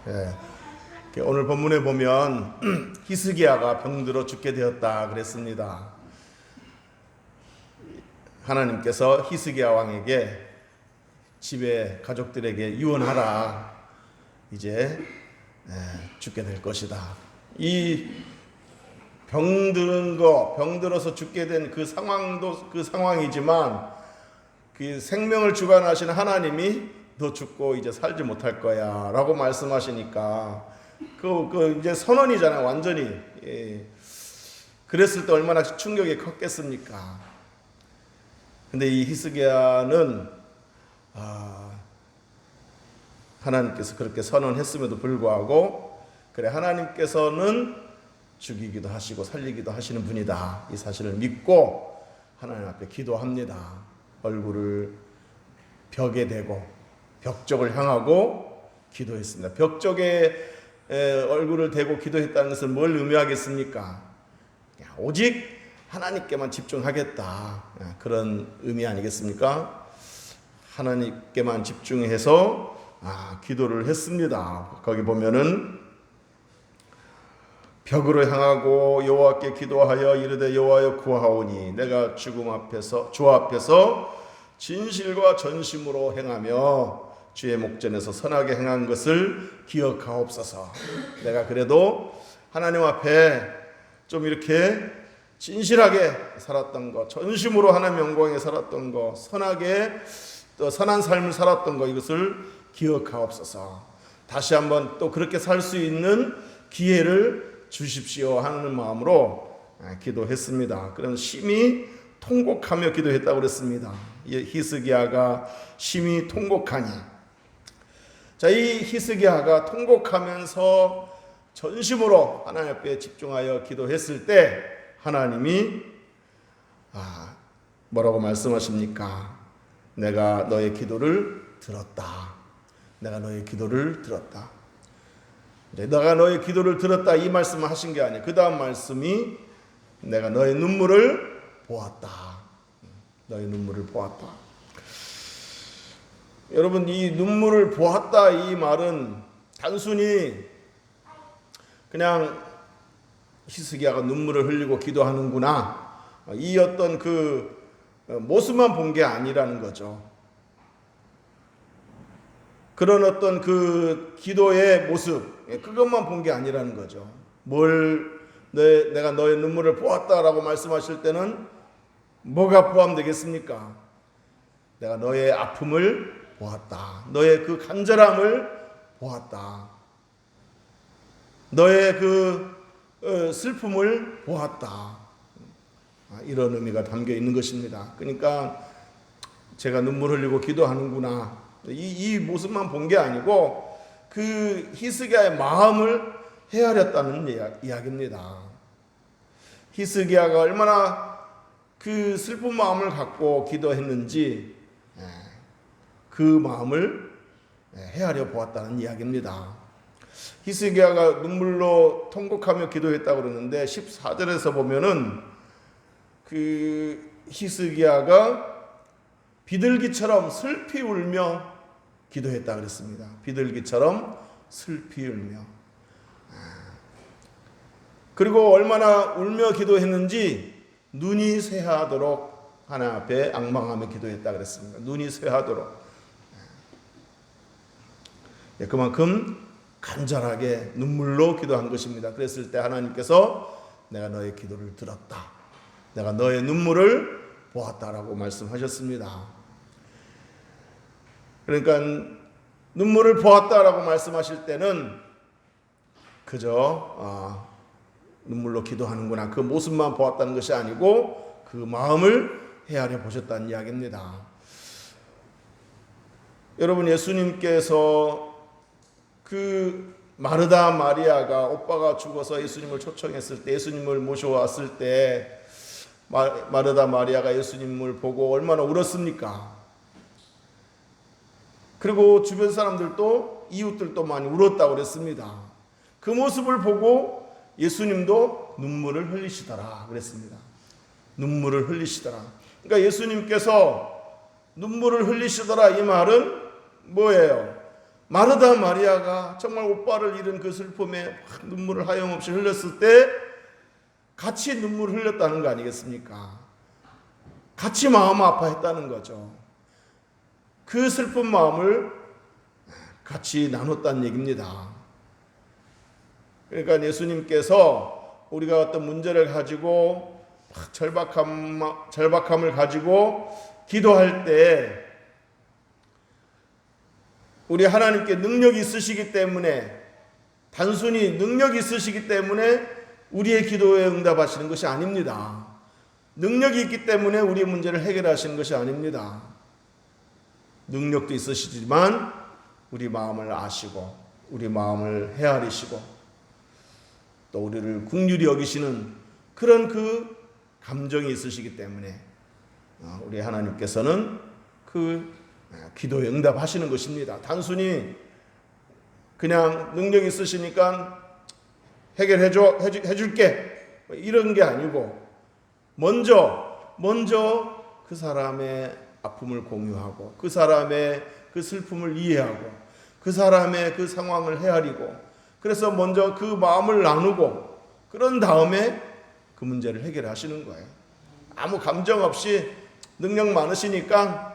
예. 오늘 본문에 보면 히스기야가 병들어 죽게 되었다 그랬습니다. 하나님께서 히스기야 왕에게 집에 가족들에게 유언하라. 이제 죽게 될 것이다. 이 병들어서 죽게 된 그 상황도 그 상황이지만 그 생명을 주관하시는 하나님이 너 죽고 이제 살지 못할 거야 라고 말씀하시니까 그 이제 선언이잖아요. 완전히. 그랬을 때 얼마나 충격이 컸겠습니까? 근데 이 히스기야는 하나님께서 그렇게 선언했음에도 불구하고 그래 하나님께서는 죽이기도 하시고 살리기도 하시는 분이다. 이 사실을 믿고 하나님 앞에 기도합니다. 얼굴을 벽에 대고 벽 쪽을 향하고 기도했습니다. 벽 쪽에 얼굴을 대고 기도했다는 것은 뭘 의미하겠습니까? 오직 하나님께만 집중하겠다. 그런 의미 아니겠습니까? 하나님께만 집중해서 기도를 했습니다. 거기 보면은 벽으로 향하고 여호와께 기도하여 이르되 여호와여 구하오니 내가 죽음 앞에서 주 앞에서 진실과 전심으로 행하며 주의 목전에서 선하게 행한 것을 기억하옵소서. 내가 그래도 하나님 앞에 좀 이렇게 진실하게 살았던 것, 전심으로 하나님 영광에 살았던 것, 선하게 또 선한 삶을 살았던 것, 이것을 기억하옵소서. 다시 한번 또 그렇게 살 수 있는 기회를 주십시오 하는 마음으로 기도했습니다. 그런 심히 통곡하며 기도했다고 그랬습니다. 히스기야가 심히 통곡하니. 자, 이 히스기야가 통곡하면서 전심으로 하나님 앞에 집중하여 기도했을 때 하나님이 뭐라고 말씀하십니까? 내가 너의 기도를 들었다. 내가 너의 기도를 들었다. 내가 너의 기도를 들었다 이 말씀을 하신 게 아니에요. 그 다음 말씀이 내가 너의 눈물을 보았다. 너의 눈물을 보았다. 여러분, 이 눈물을 보았다 이 말은 단순히 그냥 히스기야가 눈물을 흘리고 기도하는구나 이 어떤 그 모습만 본 게 아니라는 거죠. 그런 어떤 그 기도의 모습 그것만 본 게 아니라는 거죠. 내가 너의 눈물을 보았다라고 말씀하실 때는 뭐가 포함되겠습니까? 내가 너의 아픔을 보았다. 너의 그 간절함을 보았다. 너의 그 슬픔을 보았다. 이런 의미가 담겨 있는 것입니다. 그러니까 제가 눈물 흘리고 기도하는구나. 이 모습만 본 게 아니고 그 히스기야의 마음을 헤아렸다는 이야기입니다. 히스기야가 얼마나 그 슬픈 마음을 갖고 기도했는지 그 마음을 헤아려 보았다는 이야기입니다. 히스기야가 눈물로 통곡하며 기도했다고 그러는데 14절에서 보면은 그 히스기야가 비둘기처럼 슬피 울며 기도했다 그랬습니다. 비둘기처럼 슬피 울며. 그리고 얼마나 울며 기도했는지 눈이 쇠하도록 하나님 앞에 앙망하며 기도했다 그랬습니다. 눈이 쇠하도록. 그만큼 간절하게 눈물로 기도한 것입니다. 그랬을 때 하나님께서 내가 너의 기도를 들었다. 내가 너의 눈물을 보았다라고 말씀하셨습니다. 그러니까 눈물을 보았다라고 말씀하실 때는 그저 눈물로 기도하는구나 그 모습만 보았다는 것이 아니고 그 마음을 헤아려 보셨다는 이야기입니다. 여러분, 예수님께서 그 마르다 마리아가 오빠가 죽어서 예수님을 초청했을 때 예수님을 모셔왔을 때 마르다 마리아가 예수님을 보고 얼마나 울었습니까? 그리고 주변 사람들도 이웃들도 많이 울었다고 그랬습니다. 그 모습을 보고 예수님도 눈물을 흘리시더라 그랬습니다. 눈물을 흘리시더라. 그러니까 예수님께서 눈물을 흘리시더라 이 말은 뭐예요? 마르다 마리아가 정말 오빠를 잃은 그 슬픔에 눈물을 하염없이 흘렸을 때 같이 눈물을 흘렸다는 거 아니겠습니까? 같이 마음 아파했다는 거죠. 그 슬픈 마음을 같이 나눴다는 얘기입니다. 그러니까 예수님께서 우리가 어떤 문제를 가지고 절박함을 가지고 기도할 때 우리 하나님께 능력이 있으시기 때문에, 단순히 능력이 있으시기 때문에 우리의 기도에 응답하시는 것이 아닙니다. 능력이 있기 때문에 우리의 문제를 해결하시는 것이 아닙니다. 능력도 있으시지만 우리 마음을 아시고 우리 마음을 헤아리시고 또 우리를 긍휼히 여기시는 그런 그 감정이 있으시기 때문에 우리 하나님께서는 그 기도에 응답하시는 것입니다. 단순히 그냥 능력이 있으시니까 해줄게 이런 게 아니고 먼저 그 사람의 아픔을 공유하고 그 사람의 그 슬픔을 이해하고 그 사람의 그 상황을 헤아리고 그래서 먼저 그 마음을 나누고 그런 다음에 그 문제를 해결하시는 거예요. 아무 감정 없이 능력 많으시니까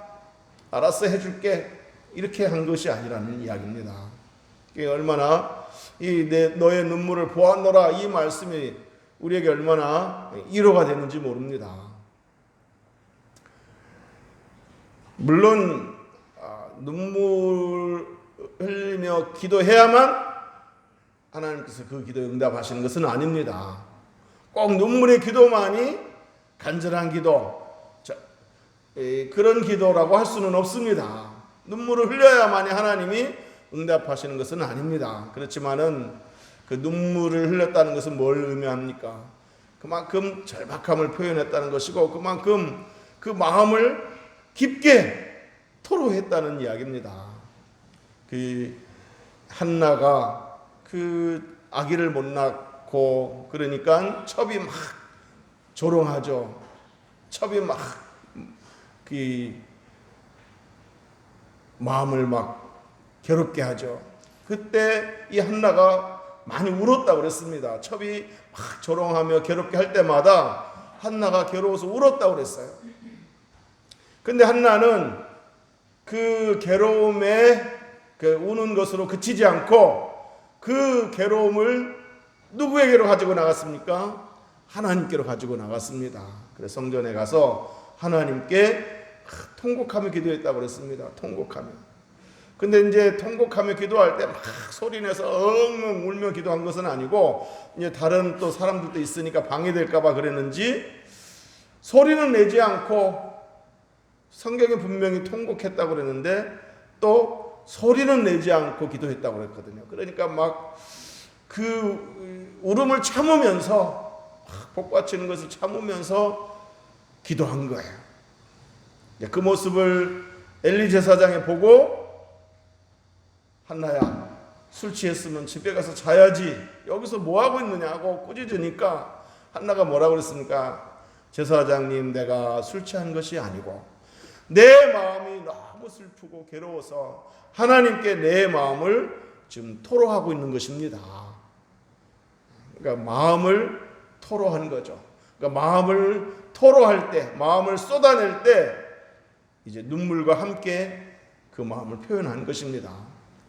알았어 해줄게 이렇게 한 것이 아니라는 이야기입니다. 얼마나 너의 눈물을 보았노라 이 말씀이 우리에게 얼마나 위로가 되는지 모릅니다. 물론 눈물 흘리며 기도해야만 하나님께서 그 기도에 응답하시는 것은 아닙니다. 꼭 눈물의 기도만이 간절한 기도, 그런 기도라고 할 수는 없습니다. 눈물을 흘려야만이 하나님이 응답하시는 것은 아닙니다. 그렇지만은 그 눈물을 흘렸다는 것은 뭘 의미합니까? 그만큼 절박함을 표현했다는 것이고 그만큼 그 마음을 깊게 토로했다는 이야기입니다. 그 한나가 그 아기를 못 낳고 그러니까 첩이 막 조롱하죠. 첩이 막 그 마음을 막 괴롭게 하죠. 그때 이 한나가 많이 울었다고 그랬습니다. 첩이 막 조롱하며 괴롭게 할 때마다 한나가 괴로워서 울었다고 그랬어요. 근데 한나는 그 괴로움에 그 우는 것으로 그치지 않고 그 괴로움을 누구에게로 가지고 나갔습니까? 하나님께로 가지고 나갔습니다. 그래서 성전에 가서 하나님께 통곡하며 기도했다고 그랬습니다. 통곡하며. 근데 이제 통곡하며 기도할 때 막 소리내서 엉엉 울며 기도한 것은 아니고 이제 다른 또 사람들도 있으니까 방해될까봐 그랬는지 소리는 내지 않고 성경에 분명히 통곡했다고 그랬는데 또 소리는 내지 않고 기도했다고 그랬거든요. 그러니까 막 그 울음을 참으면서 복받치는 것을 참으면서 기도한 거예요. 그 모습을 엘리 제사장이 보고 한나야 술 취했으면 집에 가서 자야지 여기서 뭐하고 있느냐고 꾸짖으니까 한나가 뭐라고 그랬습니까? 제사장님 내가 술 취한 것이 아니고 내 마음이 너무 슬프고 괴로워서 하나님께 내 마음을 지금 토로하고 있는 것입니다. 그러니까 마음을 토로하는 거죠. 그러니까 마음을 토로할 때, 마음을 쏟아낼 때 이제 눈물과 함께 그 마음을 표현한 것입니다.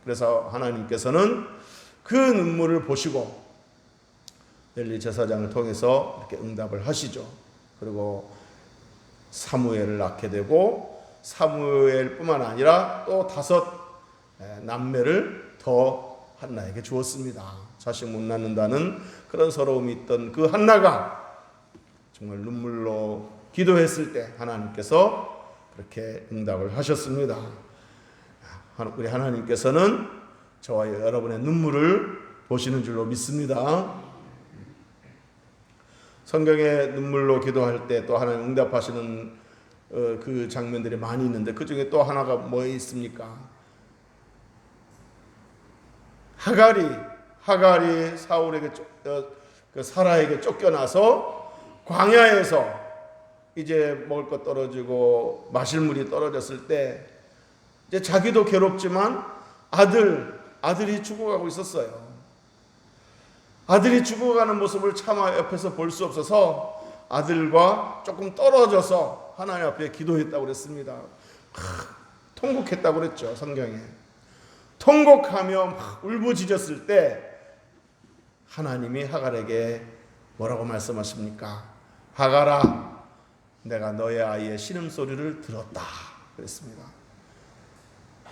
그래서 하나님께서는 그 눈물을 보시고 엘리 제사장을 통해서 이렇게 응답을 하시죠. 그리고 사무엘을 낳게 되고 사무엘뿐만 아니라 또 5 남매를 더 한나에게 주었습니다. 자식 못 낳는다는 그런 서러움이 있던 그 한나가 정말 눈물로 기도했을 때 하나님께서 그렇게 응답을 하셨습니다. 우리 하나님께서는 저와 여러분의 눈물을 보시는 줄로 믿습니다. 성경에 눈물로 기도할 때 또 하나님 응답하시는 그 장면들이 많이 있는데 그 중에 또 하나가 뭐 있습니까? 하갈이 사울에게 사라에게 쫓겨나서 광야에서 이제 먹을 것 떨어지고 마실 물이 떨어졌을 때 이제 자기도 괴롭지만 아들이 죽어가고 있었어요. 아들이 죽어가는 모습을 차마 옆에서 볼 수 없어서 아들과 조금 떨어져서 하나님 앞에 기도했다고 그랬습니다. 통곡했다고 그랬죠, 성경에. 통곡하며 막 울부짖었을 때 하나님이 하갈에게 뭐라고 말씀하십니까? 하갈아, 내가 너의 아이의 신음소리를 들었다 그랬습니다.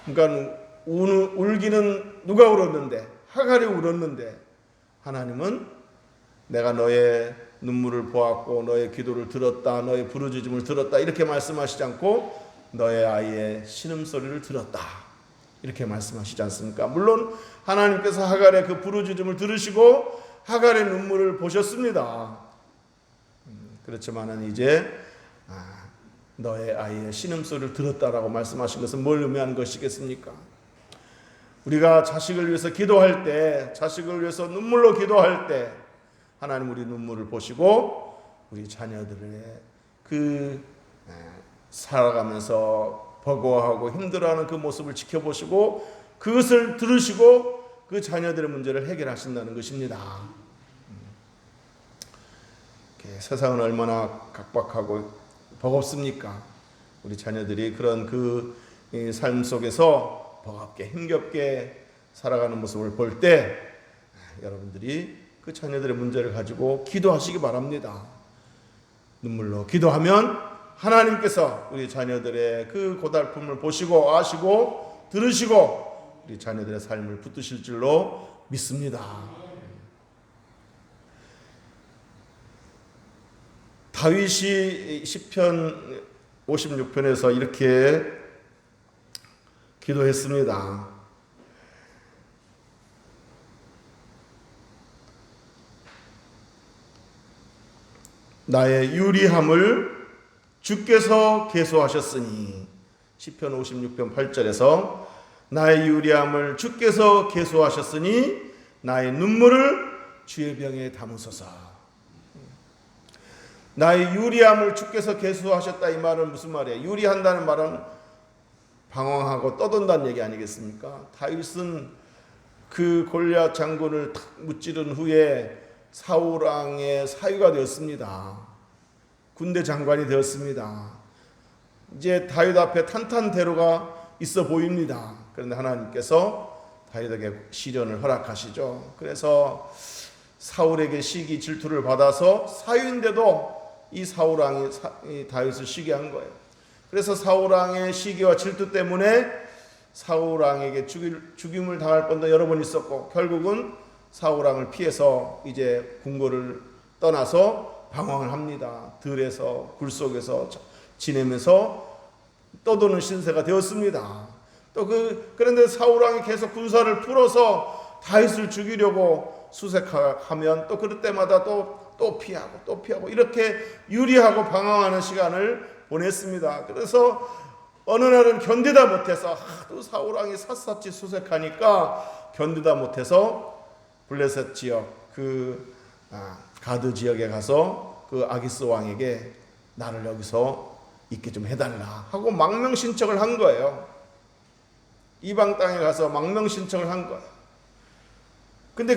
그러니까 울기는 누가 울었는데? 하갈이 울었는데 하나님은 내가 너의 눈물을 보았고 너의 기도를 들었다, 너의 부르짖음을 들었다 이렇게 말씀하시지 않고 너의 아이의 신음소리를 들었다 이렇게 말씀하시지 않습니까? 물론 하나님께서 하갈의 그 부르짖음을 들으시고 하갈의 눈물을 보셨습니다. 그렇지만은 이제 너의 아이의 신음소리를 들었다라고 말씀하신 것은 뭘 의미하는 것이겠습니까? 우리가 자식을 위해서 기도할 때, 자식을 위해서 눈물로 기도할 때 하나님 우리 눈물을 보시고 우리 자녀들의 그 살아가면서 버거워하고 힘들어하는 그 모습을 지켜보시고 그것을 들으시고 그 자녀들의 문제를 해결하신다는 것입니다. 세상은 얼마나 각박하고 버겁습니까? 우리 자녀들이 그런 그 삶 속에서 버겁게 힘겹게 살아가는 모습을 볼 때 여러분들이 그 자녀들의 문제를 가지고 기도하시기 바랍니다. 눈물로 기도하면 하나님께서 우리 자녀들의 그 고달픔을 보시고 아시고 들으시고 우리 자녀들의 삶을 붙드실 줄로 믿습니다. 다윗이 시편 56편에서 이렇게 기도했습니다. 나의 유리함을 주께서 계수하셨으니 시편 56편 8절에서 나의 유리함을 주께서 계수하셨으니 나의 눈물을 주의 병에 담으소서. 나의 유리함을 주께서 계수하셨다 이 말은 무슨 말이에요? 유리한다는 말은 방황하고 떠돈다는 얘기 아니겠습니까? 다윗은 그 골리앗 장군을 무찌른 후에 사울 왕의 사위가 되었습니다. 군대 장관이 되었습니다. 이제 다윗 앞에 탄탄대로가 있어 보입니다. 그런데 하나님께서 다윗에게 시련을 허락하시죠. 그래서 사울에게 시기 질투를 받아서 사위인데도 이 사울 왕이 다윗을 시기한 거예요. 그래서 사울 왕의 시기와 질투 때문에 사울 왕에게 죽임을 당할 뻔도 여러 번 있었고 결국은 사울 왕을 피해서 이제 궁궐을 떠나서 방황을 합니다. 들에서 굴 속에서 지내면서 떠도는 신세가 되었습니다. 그런데 사울 왕이 계속 군사를 풀어서 다윗을 죽이려고 수색하면 또 그럴 때마다 또 피하고 이렇게 유리하고 방황하는 시간을 보냈습니다. 그래서 어느 날은 견디다 못해서 또 사울 왕이 샅샅이 수색하니까 견디다 못해서 블레셋 지역 가드 지역에 가서 그 아기스 왕에게 나를 여기서 있게 좀 해달라 하고 망명 신청을 한 거예요. 이방 땅에 가서 망명 신청을 한 거예요. 근데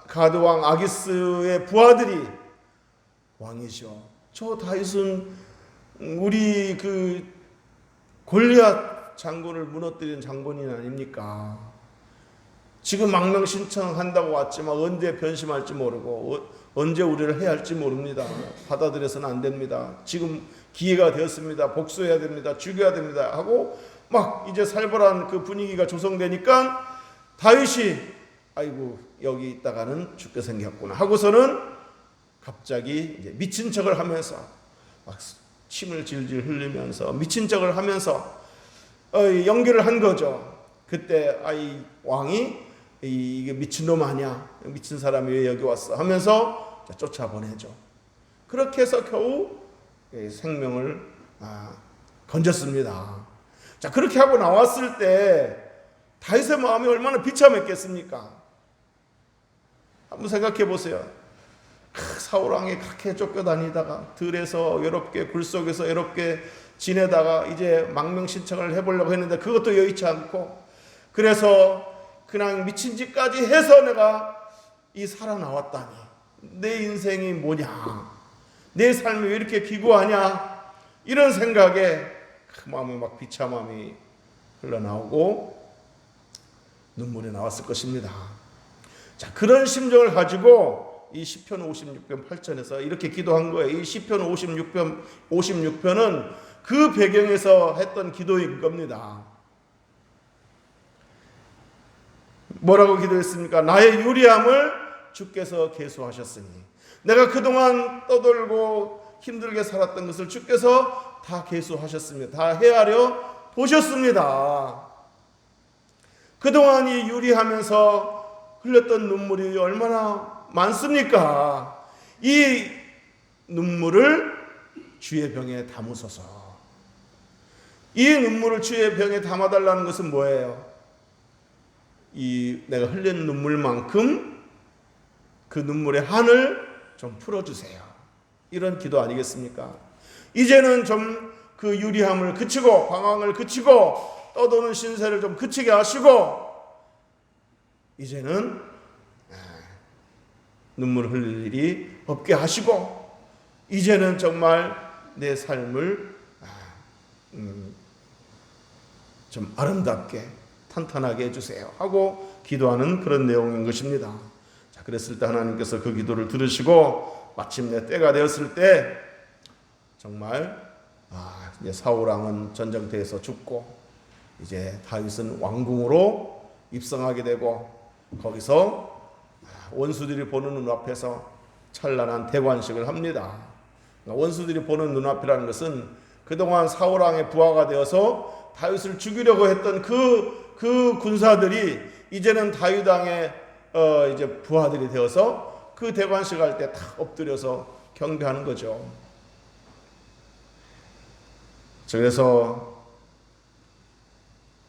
가드 왕 아기스의 부하들이 왕이시오. 저 다윗은 우리 그 골리앗 장군을 무너뜨린 장본인 아닙니까? 지금 망명 신청한다고 왔지만 언제 변심할지 모르고 언제 우리를 해야 할지 모릅니다. 받아들여서는 안 됩니다. 지금 기회가 되었습니다. 복수해야 됩니다. 죽여야 됩니다. 하고 막 이제 살벌한 그 분위기가 조성되니까 다윗이 아이고 여기 있다가는 죽게 생겼구나 하고서는 갑자기 이제 미친 척을 하면서 막 침을 질질 흘리면서 미친 척을 하면서 연기를 한 거죠. 그때 이 왕이 이게 미친놈 아니야? 미친 사람이 왜 여기 왔어? 하면서 쫓아보내죠. 그렇게 해서 겨우 생명을 건졌습니다. 자, 그렇게 하고 나왔을 때 다윗의 마음이 얼마나 비참했겠습니까? 한번 생각해 보세요. 사울 왕이 그렇게 쫓겨다니다가 들에서 외롭게 굴 속에서 외롭게 지내다가 이제 망명 신청을 해보려고 했는데 그것도 여의치 않고, 그래서 그냥 미친 짓까지 해서 내가 이 살아나왔다니, 내 인생이 뭐냐, 내 삶이 왜 이렇게 기구하냐, 이런 생각에 그 마음에 막 비참함이 흘러나오고 눈물이 나왔을 것입니다. 자, 그런 심정을 가지고 이 시편 56편 8절에서 이렇게 기도한 거예요. 이 시편 56편은 그 배경에서 했던 기도인 겁니다. 뭐라고 기도했습니까? 나의 유리함을 주께서 계수하셨으니, 내가 그동안 떠돌고 힘들게 살았던 것을 주께서 다 계수하셨습니다. 다 헤아려 보셨습니다. 그동안 이 유리하면서 흘렸던 눈물이 얼마나 많습니까? 이 눈물을 주의 병에 담으소서. 이 눈물을 주의 병에 담아달라는 것은 뭐예요? 이 내가 흘린 눈물만큼 그 눈물의 한을 좀 풀어주세요. 이런 기도 아니겠습니까? 이제는 좀 그 유리함을 그치고 방황을 그치고 떠도는 신세를 좀 그치게 하시고, 이제는 눈물 흘릴 일이 없게 하시고, 이제는 정말 내 삶을 좀 아름답게 탄탄하게 해주세요 하고 기도하는 그런 내용인 것입니다. 자, 그랬을 때 하나님께서 그 기도를 들으시고 마침내 때가 되었을 때 정말 이제 사울 왕은 전쟁터에서 죽고 이제 다윗은 왕궁으로 입성하게 되고, 거기서 원수들이 보는 눈앞에서 찬란한 대관식을 합니다. 원수들이 보는 눈앞이라는 것은 그동안 사울 왕의 부하가 되어서 다윗을 죽이려고 했던 그 군사들이 이제는 다윗 왕의 이제 부하들이 되어서 그 대관식 할 때 다 엎드려서 경배하는 거죠. 그래서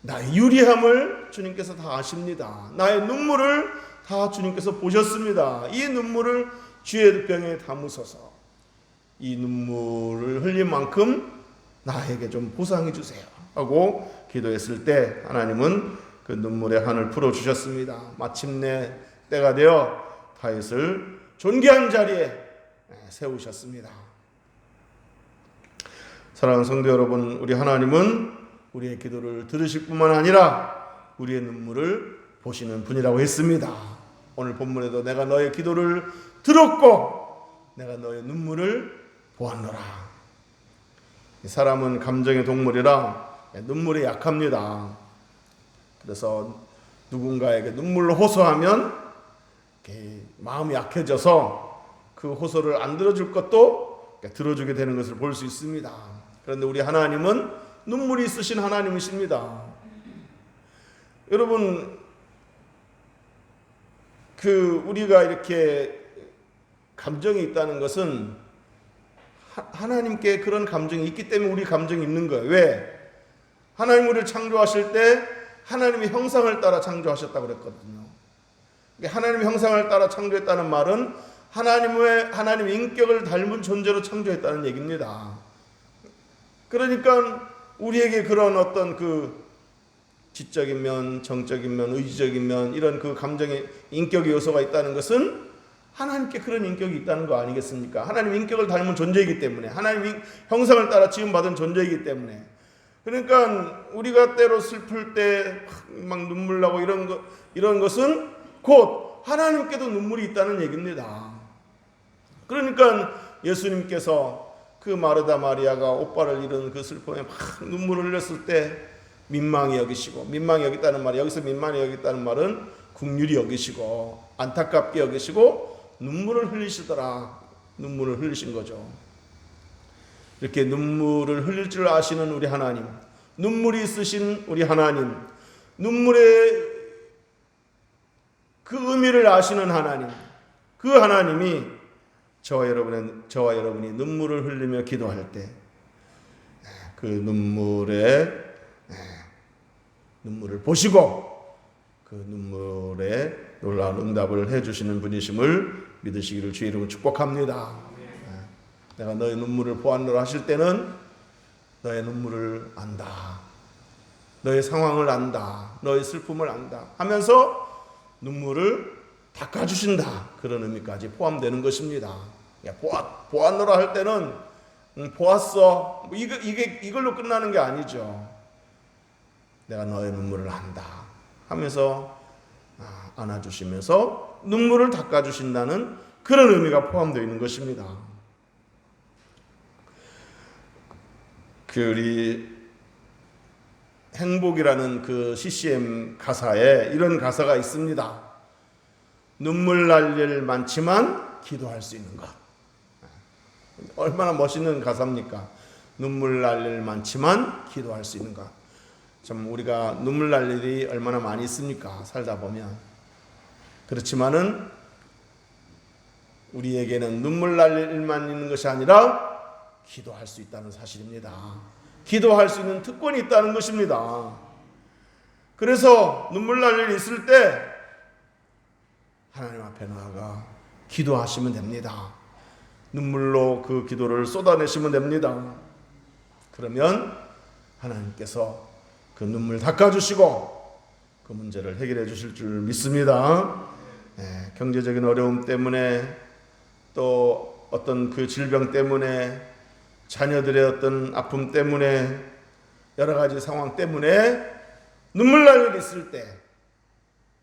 나의 유리함을 주님께서 다 아십니다. 나의 눈물을 다 주님께서 보셨습니다. 이 눈물을 주의 병에 담으소서. 이 눈물을 흘린 만큼 나에게 좀 보상해 주세요 하고 기도했을 때 하나님은 그 눈물의 한을 풀어주셨습니다. 마침내 때가 되어 다윗을 존귀한 자리에 세우셨습니다. 사랑하는 성도 여러분, 우리 하나님은 우리의 기도를 들으실 뿐만 아니라 우리의 눈물을 보시는 분이라고 했습니다. 오늘 본문에도 내가 너의 기도를 들었고 내가 너의 눈물을 보았노라. 사람은 감정의 동물이라 눈물이 약합니다. 그래서 누군가에게 눈물로 호소하면 마음이 약해져서 그 호소를 안 들어줄 것도 들어주게 되는 것을 볼 수 있습니다. 그런데 우리 하나님은 눈물이 있으신 하나님이십니다. 여러분, 우리가 이렇게 감정이 있다는 것은 하나님께 그런 감정이 있기 때문에 우리 감정이 있는 거예요. 왜? 하나님 우리를 창조하실 때 하나님의 형상을 따라 창조하셨다고 그랬거든요. 하나님의 형상을 따라 창조했다는 말은 하나님의 인격을 닮은 존재로 창조했다는 얘기입니다. 그러니까 우리에게 그런 어떤 지적인 면, 정적인 면, 의지적인 면, 이런 감정의 인격의 요소가 있다는 것은 하나님께 그런 인격이 있다는 거 아니겠습니까? 하나님의 인격을 닮은 존재이기 때문에, 하나님의 형상을 따라 지음받은 존재이기 때문에. 그러니까 우리가 때로 슬플 때 막 눈물 나고 이런 것은 곧 하나님께도 눈물이 있다는 얘기입니다. 그러니까 예수님께서 그 마르다 마리아가 오빠를 잃은 그 슬픔에 막 눈물을 흘렸을 때 민망히 여기시고, 민망히 여겼다는 말이, 여기서 민망히 여겼다는 말은 긍휼히 여기시고 안타깝게 여기시고 눈물을 흘리시더라. 눈물을 흘리신 거죠. 이렇게 눈물을 흘릴 줄 아시는 우리 하나님, 눈물이 있으신 우리 하나님, 눈물의 그 의미를 아시는 하나님, 그 하나님이 저와 여러분이 눈물을 흘리며 기도할 때 그 눈물을 보시고 그 눈물에 놀라운 응답을 해주시는 분이심을 믿으시기를 주의 이름으로 축복합니다. 내가 너의 눈물을 보았노라 하실 때는 너의 눈물을 안다. 너의 상황을 안다. 너의 슬픔을 안다. 하면서 눈물을 닦아주신다. 그런 의미까지 포함되는 것입니다. 보았노라 할 때는 보았어. 이걸로 끝나는 게 아니죠. 내가 너의 눈물을 안다. 하면서 안아주시면서 눈물을 닦아주신다는 그런 의미가 포함되어 있는 것입니다. 우리 행복이라는 그 CCM 가사에 이런 가사가 있습니다. 눈물 날 일 많지만 기도할 수 있는 것. 얼마나 멋있는 가사입니까? 눈물 날 일 많지만 기도할 수 있는 것. 참 우리가 눈물 날 일이 얼마나 많이 있습니까? 살다 보면. 그렇지만은 우리에게는 눈물 날 일만 있는 것이 아니라 기도할 수 있다는 사실입니다. 기도할 수 있는 특권이 있다는 것입니다. 그래서 눈물 날 일이 있을 때 하나님 앞에 나아가 기도하시면 됩니다. 눈물로 그 기도를 쏟아내시면 됩니다. 그러면 하나님께서 그 눈물 닦아주시고 그 문제를 해결해 주실 줄 믿습니다. 경제적인 어려움 때문에 또 어떤 그 질병 때문에 자녀들의 어떤 아픔 때문에 여러 가지 상황 때문에 눈물 날 일이 있을 때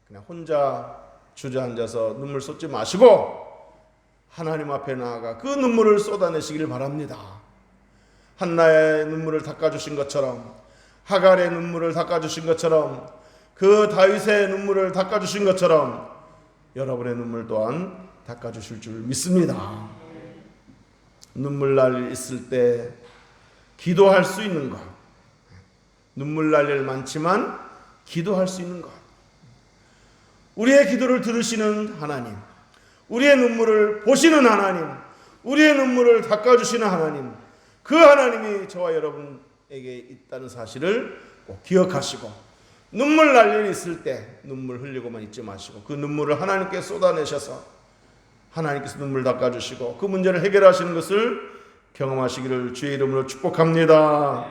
그냥 혼자 주저앉아서 눈물 쏟지 마시고 하나님 앞에 나아가 그 눈물을 쏟아내시길 바랍니다. 한나의 눈물을 닦아주신 것처럼, 하갈의 눈물을 닦아주신 것처럼, 그 다윗의 눈물을 닦아주신 것처럼 여러분의 눈물 또한 닦아주실 줄 믿습니다. 눈물 날 일 있을 때 기도할 수 있는 것, 눈물 날 일 많지만 기도할 수 있는 것, 우리의 기도를 들으시는 하나님, 우리의 눈물을 보시는 하나님, 우리의 눈물을 닦아주시는 하나님, 그 하나님이 저와 여러분에게 있다는 사실을 꼭 기억하시고 눈물 날 일이 있을 때 눈물 흘리고만 있지 마시고 그 눈물을 하나님께 쏟아내셔서 하나님께서 눈물 닦아주시고 그 문제를 해결하시는 것을 경험하시기를 주의 이름으로 축복합니다.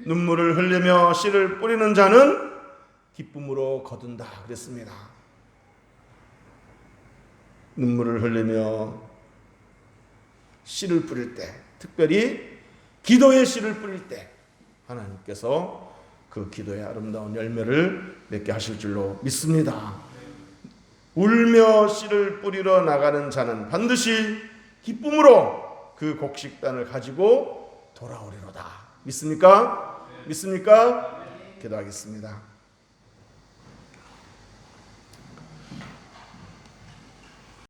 눈물을 흘리며 씨를 뿌리는 자는 기쁨으로 거둔다 그랬습니다. 눈물을 흘리며 씨를 뿌릴 때, 특별히 기도의 씨를 뿌릴 때 하나님께서 그 기도의 아름다운 열매를 맺게 하실 줄로 믿습니다. 울며 씨를 뿌리러 나가는 자는 반드시 기쁨으로 그 곡식단을 가지고 돌아오리로다. 믿습니까? 믿습니까? 기도하겠습니다.